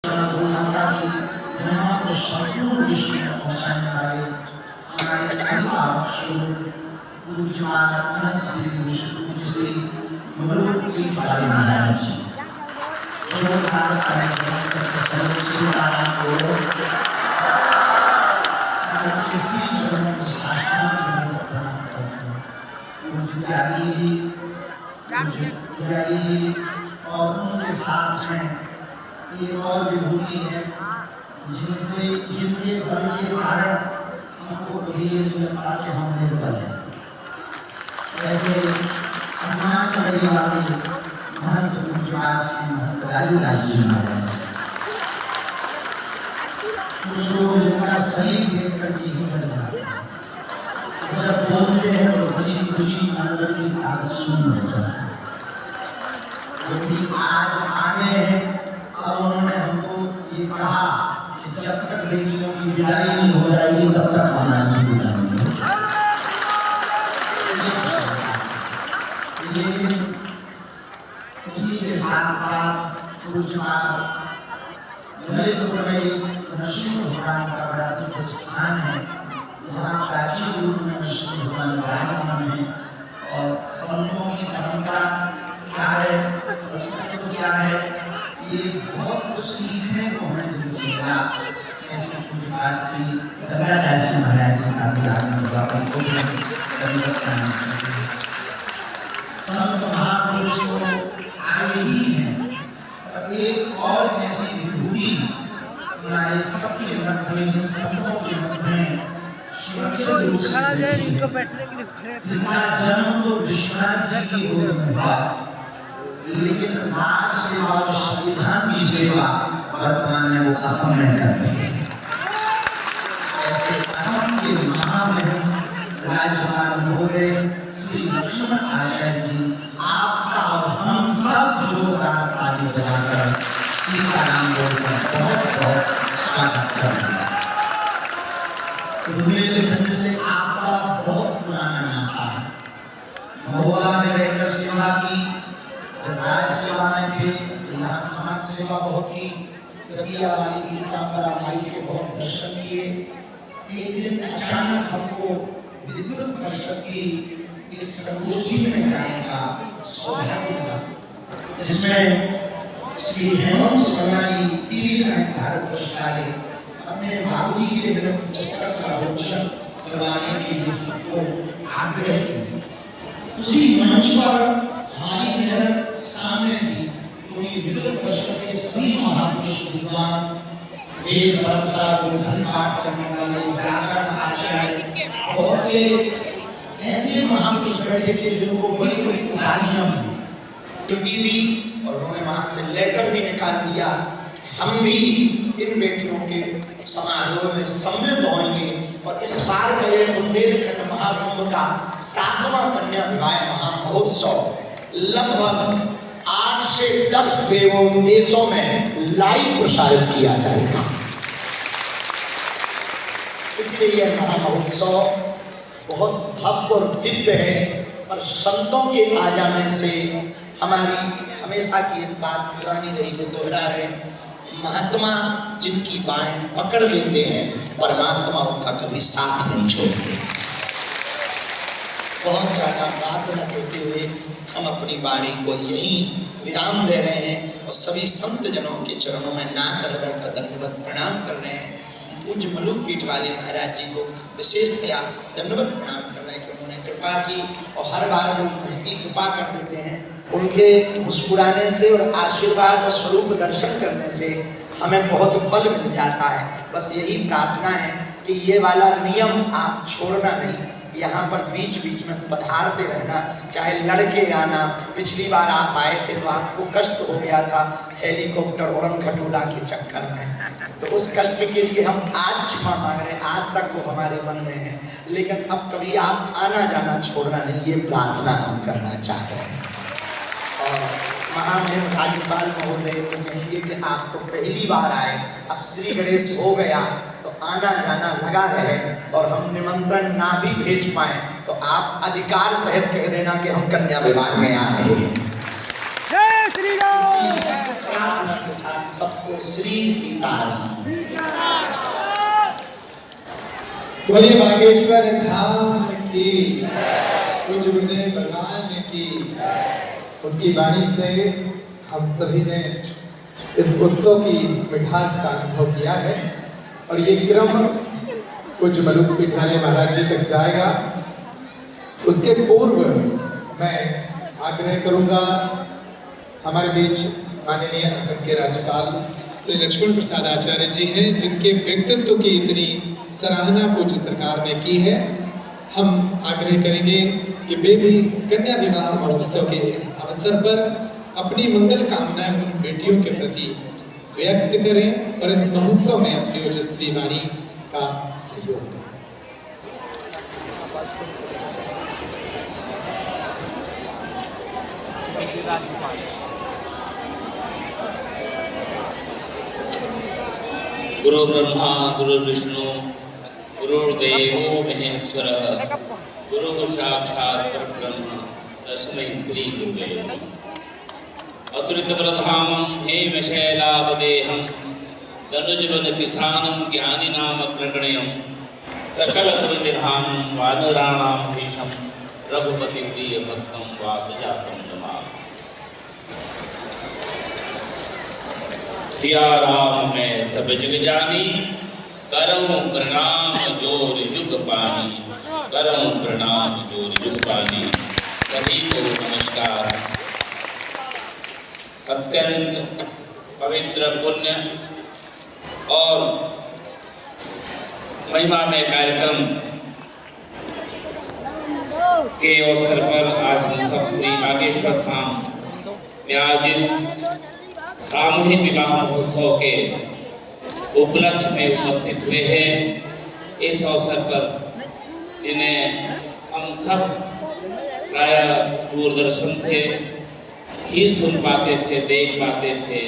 माता की महिमा को संपूर्ण विश्व में पहुंचाने वाले हमारे अभिभावक स्वरूप पूज्य अनंत श्री विश्व पूज्य श्री मलुक पीठ वाले महाराज जी जो भारत कार्यक्रम करते समय सीताराम को किसी जन्म को शास्त्रों में प्रणाम करते हैं। पूज्य पुजारी जी और उनके साथ में ये और विभूति है जिनसे जिनके बल के कारण हमको कभी ये नहीं लगता कि हम निर्बल हैं। ऐसे अज्ञान करने वाले महंत पूज्यपाद श्री महंत लालूदास जी महाराज कुछ लोग जिनका शरीर देख कर के ही डर जाते हैं, जब बोलते हैं तो खुशी खुशी अंदर की ताकत शून्य हो जाती है। क्योंकि आज आगे हैं, अब उन्होंने हमको ये कहा कि जब तक बेटियों की विदाई नहीं हो जाएगी तब तक हमारी विदाई नहीं हो जाएगी। लेकिन उसी के साथ साथ ललितपुर में नरसिंह भगवान का बड़ा दिव्य स्थान है, जहाँ प्राचीन रूप में नरसिंह भगवान विराजमान है। और संतों की परंपरा क्या है, संस्कृत क्या है, ये बहुत कुछ सीखने को हमें जिनसे मिला। ऐसे पूज्यपाद श्री दंडादास जी महाराज जी का भी आगमन हुआ, उनको भी दंडवत प्रणाम करते हैं। संत महापुरुष को आगे ही है, और एक और ऐसी विभूति हमारे सबके मध्य में, संतों के मध्य में सुरक्षित रूप से जिनका जन्म तो विश्वनाथ जी की गोद में हुआ, लेकिन मार्ग सेवा और संविधान की सेवा वर्तमान में वो असम में कर रहे हैं। ऐसे असम के महामहिम राज्यपाल महोदय श्री लक्ष्मण आचार्य जी, आपका और हम सब जोरदार ताली बजाकर सीताराम बोलकर बहुत बहुत स्वागत करते हैं। बुंदेलखंड से आपका बहुत पुराना नाता है। महुआ में रहकर सेवा की, जब राज सेवा में थे यहाँ समाज सेवा बहुत की, गदिया वाली पीताम्बरा माई के बहुत दर्शन किए। एक दिन अचानक हमको विद्युत परिषद की एक संगोष्ठी में जाने का सौभाग्य मिला, जिसमें श्री हेमंत सनाई भारत पुरस्कार अपने बाबूजी के विरुद्ध पुस्तक का विमोचन करवाने के लिए सबको आग्रह किया। उसी मंच पर हमारी नजर सामने थी, क्योंकि विद्युत परिषद के सभी महापुरुष विद्वान, वेद परंपरा को धन पाठ करने वाले व्याकरण आचार्य, बहुत से ऐसे महापुरुष बैठे थे जिनको बड़ी बड़ी उपाधियां दी और उन्होंने वहां से लेटर भी निकाल दिया, हम भी इन बेटियों के समारोह में सम्मिलित होंगे। और इस बार का यह बुंदेलखंड महाकुंभ का 7वां कन्या विवाह महामहोत्सव लगभग 8 से 10 देशों में लाइव प्रसारित किया जाएगा। इसलिए यह महामहोत्सव बहुत भव्य और दिव्य है। और संतों के आ जाने से हमारी हमेशा की एक बात पुरानी रही है, दोहरा रहे, महात्मा जिनकी बाहें पकड़ लेते हैं, परमात्मा उनका कभी साथ नहीं छोड़ते। बहुत ज़्यादा बात न कहते हुए हम अपनी वाणी को यहीं विराम दे रहे हैं और सभी संत जनों के चरणों में नाक रगड़ कर दंडवत प्रणाम कर रहे हैं। पूज्य मलुक पीठ वाले महाराज जी को विशेषतया दंडवत प्रणाम कर रहे हैं कि उन्होंने कृपा की, और हर बार लोग महती कृपा कर देते हैं। उनके मुस्कुराने से और आशीर्वाद और स्वरूप दर्शन करने से हमें बहुत बल मिल जाता है। बस यही प्रार्थना है कि ये वाला नियम आप छोड़ना नहीं, यहाँ पर बीच बीच में पधारते रहना, चाहे लड़के आना। पिछली बार आप आए थे तो आपको कष्ट हो गया था हेलीकॉप्टर उड़न खटोला के चक्कर में, तो उस कष्ट के लिए हम आज क्षमा मांग रहे हैं। आज तक वो हमारे मन में है, लेकिन अब कभी आप आना जाना छोड़ना नहीं, ये प्रार्थना हम करना चाह रहे हैं। और महामहिम राज्यपाल महोदय को कहेंगे कि आप तो पहली बार आए, अब श्री गणेश हो गया तो आना जाना लगा रहे, और हम निमंत्रण ना भी भेज पाए तो आप अधिकार सहित कह देना कि हम कन्या विवाह में आ रहे हैं। जय श्री राम। प्रार्थना के साथ सबको श्री सीताराम। बोलिए बागेश्वर धाम की, पूज्य गुरुदेव भगवान की। उनकी वाणी से हम सभी ने इस उत्सव की मिठास का अनुभव किया है और ये क्रम पूज्य मलुक पीठाले महाराज जी तक जाएगा। उसके पूर्व मैं आग्रह करूंगा, हमारे बीच माननीय असम के राज्यपाल श्री लक्ष्मण प्रसाद आचार्य जी हैं, जिनके व्यक्तित्व की इतनी सराहना पूज्य सरकार ने की है। हम आग्रह करेंगे कि वे भी कन्या विवाह महोत्सव के इस अवसर पर अपनी मंगल कामनाएं उन बेटियों के प्रति व्यक्त करें और इस महोत्सव में अपनी ओजस्वी वाणी का सहयोग दें। गुरु ब्रह्मा गुरु विष्णु गुरुर्देवो महेश्वर गुरु साक्षात् परब्रह्म तस्मै श्री गुरुवे अतुलित बलधामं हेमशैलावदेहं दनुजवन किसानं ज्ञानिनाम अग्रगण्यं सकल गुरुनिधानं वानराणां भीषं रघुपति प्रिय भक्तं वातजातं नमामि। सिया राम मैं सब जग जानी, करऊं प्रणाम जोर जुग पानी, करऊं प्रणाम जोर जुग पानी। सभी को नमस्कार। अत्यंत पवित्र पुण्य और महिमामय कार्यक्रम के अवसर पर आज हम सब श्री बागेश्वर धाम में आयोजित सामूहिक विवाह महोत्सव के उपलक्ष्य में उपस्थित हुए हैं। इस अवसर पर जिन्हें हम सब प्राय दूरदर्शन से ही सुन पाते थे, देख पाते थे,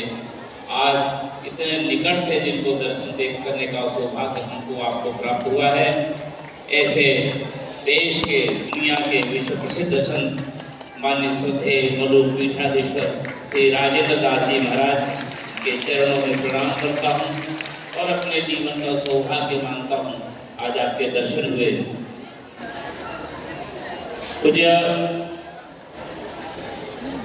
आज इतने निकट से जिनको दर्शन देख करने का सौभाग्य हमको आपको प्राप्त हुआ है। ऐसे देश के, दुनिया के विश्व प्रसिद्ध संत मान्य श्रद्धे मलुक पीठाधीश्वर श्री राजेंद्र दास जी महाराज के चरणों में प्रणाम करता हूँ और अपने जीवन का सौभाग्य मानता हूँ आज आपके दर्शन हुए। पूज्य